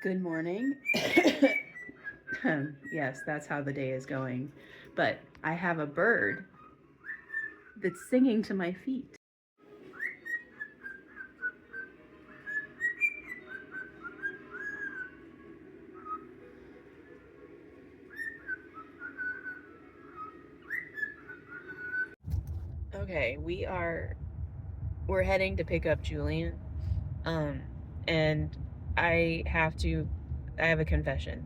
Good morning. Yes, that's how the day is going. But I have a bird that's singing to my feet. Okay, we're heading to pick up Julian. Um and I have a confession.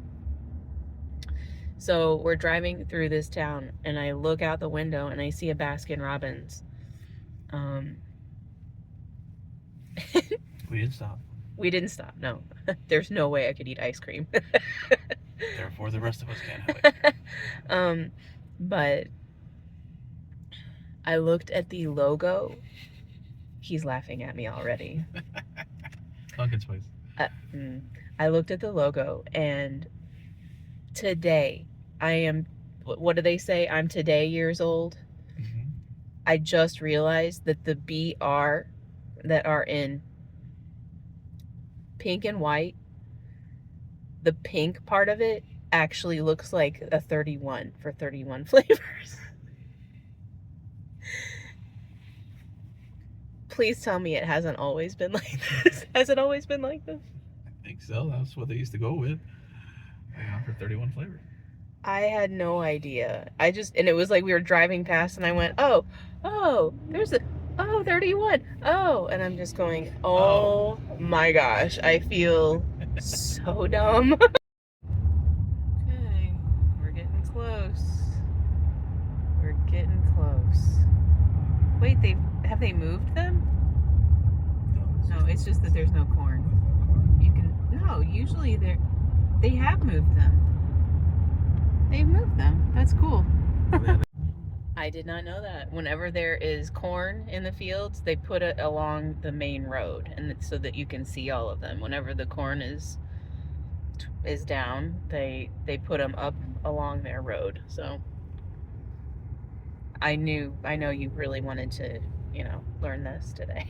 So we're driving through this town and I look out the window and I see a Baskin Robbins. Um We didn't stop. we didn't stop. No. There's no way I could eat ice cream. Therefore, the rest of us can't have it. But I looked at the logo. He's laughing at me already. Pumpkin spice. I looked at the logo, and today I am, what do they say? I'm today years old. Mm-hmm. I just realized that the BR that are in pink and white, the pink part of it actually looks like a 31 for 31 flavors. Please tell me it hasn't always been like this. Has it always been like this? I think so. That's what they used to go with. They offer 31 flavors. I had no idea. And it was like we were driving past and I went, oh, there's 31. Oh, and I'm just going, oh my gosh, I feel so dumb. Okay, we're getting close. We're getting close. Wait, have they moved them? No, it's just that there's no corn. Usually they have moved them. They've moved them. That's cool. I did not know that. Whenever there is corn in the fields, they put it along the main road, and so that you can see all of them. Whenever the corn is down, they put them up along their road. So I know you really wanted to, learn this today.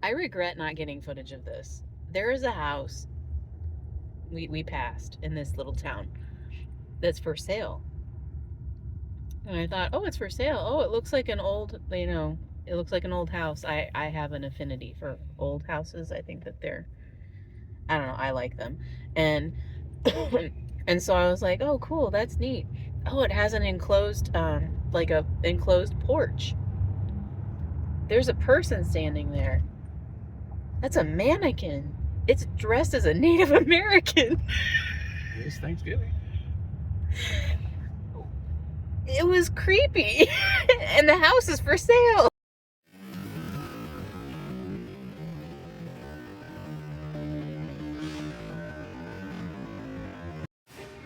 I regret not getting footage of this. There is a house we passed in this little town that's for sale. And I thought, oh, it's for sale. Oh, it looks like an old, it looks like an old house. I have an affinity for old houses. I think that I don't know, I like them. And and so I was like, oh, cool, that's neat. Oh, it has an enclosed, like a enclosed porch. There's a person standing there. That's a mannequin. It's dressed as a Native American. It's Thanksgiving. It was creepy. And the house is for sale.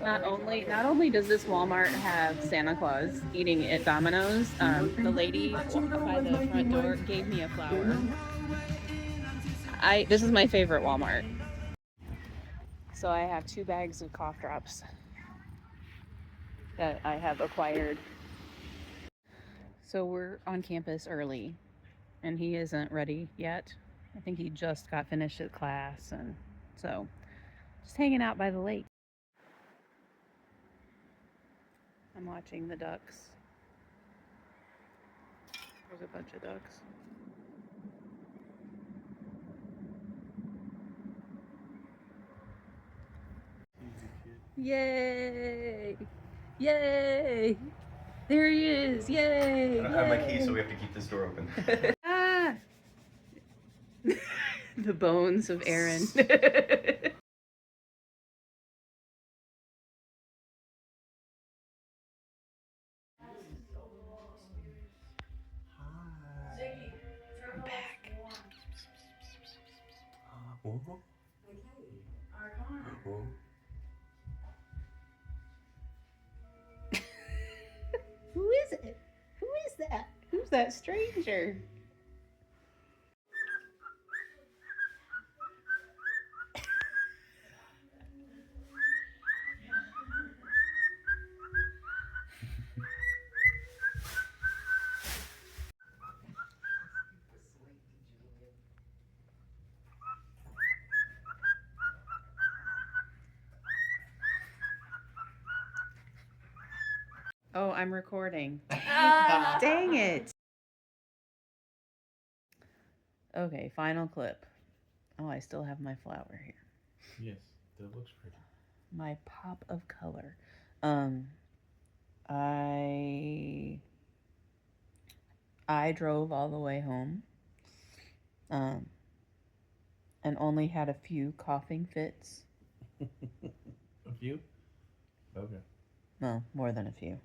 Not only does this Walmart have Santa Claus eating at Domino's, the lady by the front door gave me a flower. This is my favorite Walmart. So I have 2 bags of cough drops that I have acquired. So we're on campus early, and he isn't ready yet. I think he just got finished at class, and so just hanging out by the lake. I'm watching the ducks. There's a bunch of ducks. Yay! Yay! There he is! Yay! I don't have my key, so we have to keep this door open. Ah! The bones of Aaron. I'm back. Who is it? Who is that? Who's that stranger? Oh, I'm recording. Dang it. Okay, final clip. Oh, I still have my flower here. Yes, that looks pretty. My pop of color. I drove all the way home. And only had a few coughing fits. A few? Okay. No, more than a few.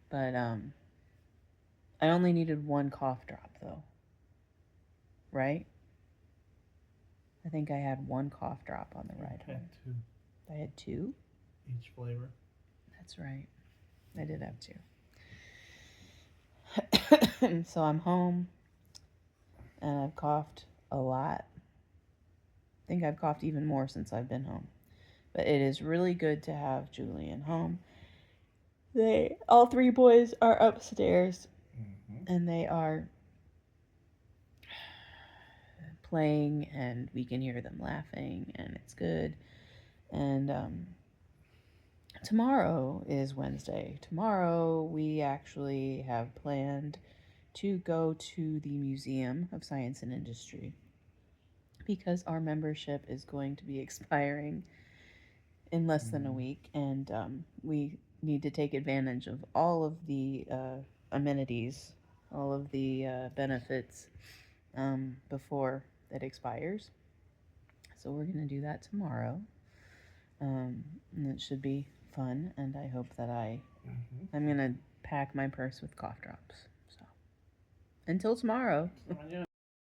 But I only needed one cough drop though. Right? I think I had one cough drop on the ride home. Two. I had two? Each flavor. That's right. I did have two. So I'm home and I've coughed a lot. I think I've coughed even more since I've been home. But it is really good to have Julian home. All three boys are upstairs and they are playing and we can hear them laughing and it's good. And tomorrow is Wednesday. Tomorrow we actually have planned to go to the Museum of Science and Industry because our membership is going to be expiring in less than a week, and we need to take advantage of all of the amenities, all of the benefits before it expires. So we're going to do that tomorrow, and it should be fun. And I hope that I'm going to pack my purse with cough drops. So until tomorrow.